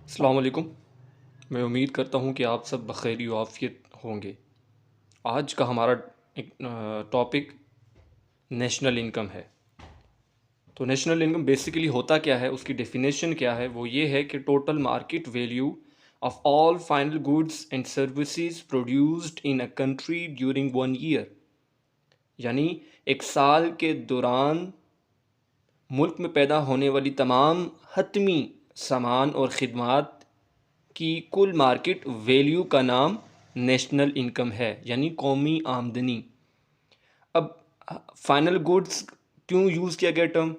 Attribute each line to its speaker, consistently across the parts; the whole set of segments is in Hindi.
Speaker 1: अस्सलाम वालेकुम। मैं उम्मीद करता हूँ कि आप सब बखैर व आफ़ियत होंगे। आज का हमारा एक टॉपिक नेशनल इनकम है। तो नेशनल इनकम बेसिकली होता क्या है, उसकी डेफिनेशन क्या है? वो ये है कि total market value of all final goods and services produced in a country during one year. यानी एक साल के दौरान मुल्क में पैदा होने वाली तमाम हतमी सामान और ख़िदमात की कुल मार्केट वैल्यू का नाम नेशनल इनकम है, यानी कौमी आमदनी। अब फाइनल गुड्स क्यों यूज़ किया गया term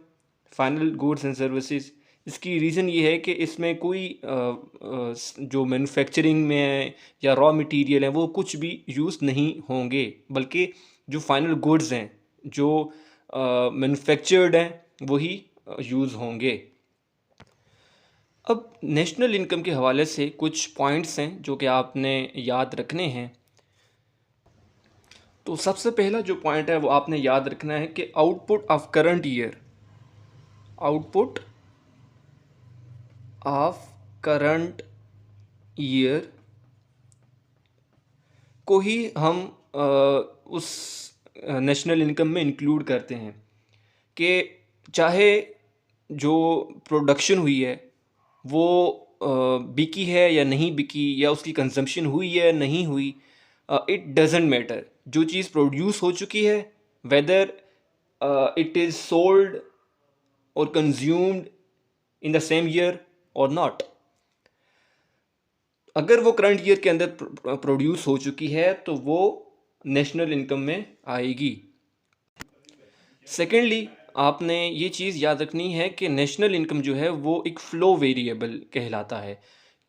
Speaker 1: final goods and services? इसकी रीज़न ये है कि इसमें कोई जो मैन्युफैक्चरिंग में है या रॉ मटेरियल है वो कुछ भी यूज़ नहीं होंगे, बल्कि जो फाइनल गुड्स हैं, जो मैन्युफैक्चर्ड हैं, वही यूज़ होंगे। अब नेशनल इनकम के हवाले से कुछ पॉइंट्स हैं जो कि आपने याद रखने हैं। तो सबसे पहला जो पॉइंट है वो आपने याद रखना है कि output of current year, output of current year को ही हम उस नेशनल इनकम में इंक्लूड करते हैं कि चाहे जो प्रोडक्शन हुई है वो बिकी है या नहीं बिकी, या उसकी कंजम्पशन हुई है नहीं हुई, इट डजेंट मैटर। जो चीज़ प्रोड्यूस हो चुकी है, वेदर इट इज़ सोल्ड और consumed in the same year और नॉट, अगर वो करंट ईयर के अंदर प्रोड्यूस हो चुकी है तो वो नेशनल इनकम में आएगी। सेकेंडली, आपने ये चीज़ याद रखनी है कि नेशनल इनकम जो है वो एक फ़्लो वेरिएबल कहलाता है,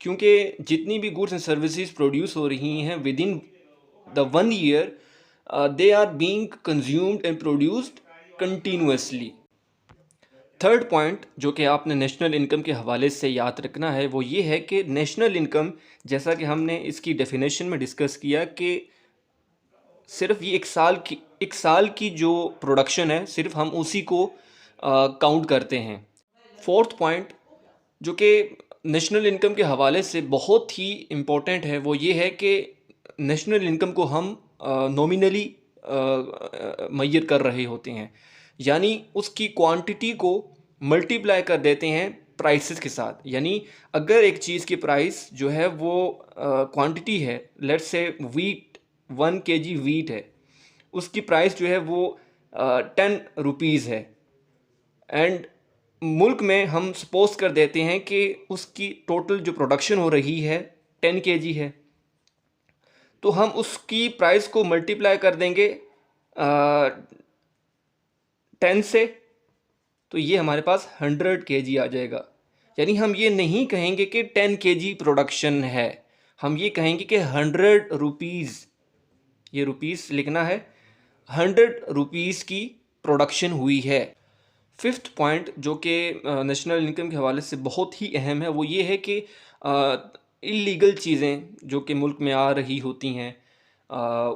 Speaker 1: क्योंकि जितनी भी गुड्स एंड सर्विसेज प्रोड्यूस हो रही हैं within the one year, they are being consumed and produced continuously. Third point जो कि आपने नेशनल इनकम के हवाले से याद रखना है वो ये है कि नेशनल इनकम, जैसा कि हमने इसकी डेफिनेशन में डिस्कस किया, कि सिर्फ ये एक साल की जो प्रोडक्शन है सिर्फ हम उसी को काउंट करते हैं। फोर्थ पॉइंट जो कि नेशनल इनकम के हवाले से बहुत ही इम्पोर्टेंट है वो ये है कि नेशनल इनकम को हम नॉमिनली मैयर कर रहे होते हैं, यानी उसकी क्वांटिटी को मल्टीप्लाई कर देते हैं प्राइसेस के साथ। यानी अगर एक चीज़ की प्राइस जो है वो क्वांटिटी है, let's say wheat 1 kg wheat है, उसकी प्राइस जो है वो 10 रुपीज़ है, एंड मुल्क में हम सपोज कर देते हैं कि उसकी टोटल जो प्रोडक्शन हो रही है 10 kg है, तो हम उसकी प्राइस को मल्टीप्लाई कर देंगे 10 से, तो ये हमारे पास 100 kg आ जाएगा। यानी हम ये नहीं कहेंगे कि 10 kg प्रोडक्शन है, हम ये कहेंगे कि 100 रुपीज़, ये रुपीज़ लिखना है, 100 रुपीज़ की प्रोडक्शन हुई है। फिफ्थ पॉइंट जो कि नेशनल इनकम के हवाले से बहुत ही अहम है वो ये है कि इलीगल चीज़ें जो कि मुल्क में आ रही होती हैं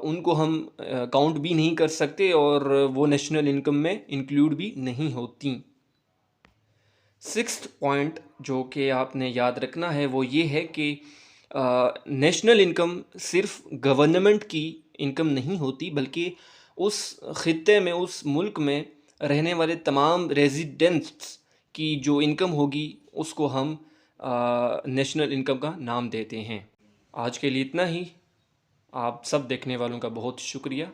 Speaker 1: उनको हम काउंट भी नहीं कर सकते और वो नेशनल इनकम में इंक्लूड भी नहीं होती। सिक्स्थ पॉइंट जो कि आपने याद रखना है वो ये है कि नेशनल इनकम सिर्फ गवर्नमेंट की इनकम नहीं होती, बल्कि उस ख़ित्ते में, उस मुल्क में रहने वाले तमाम रेजिडेंट्स की जो इनकम होगी उसको हम नेशनल इनकम का नाम देते हैं। आज के लिए इतना ही। आप सब देखने वालों का बहुत शुक्रिया।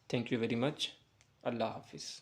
Speaker 1: Thank you very much. अल्लाह हाफिज़।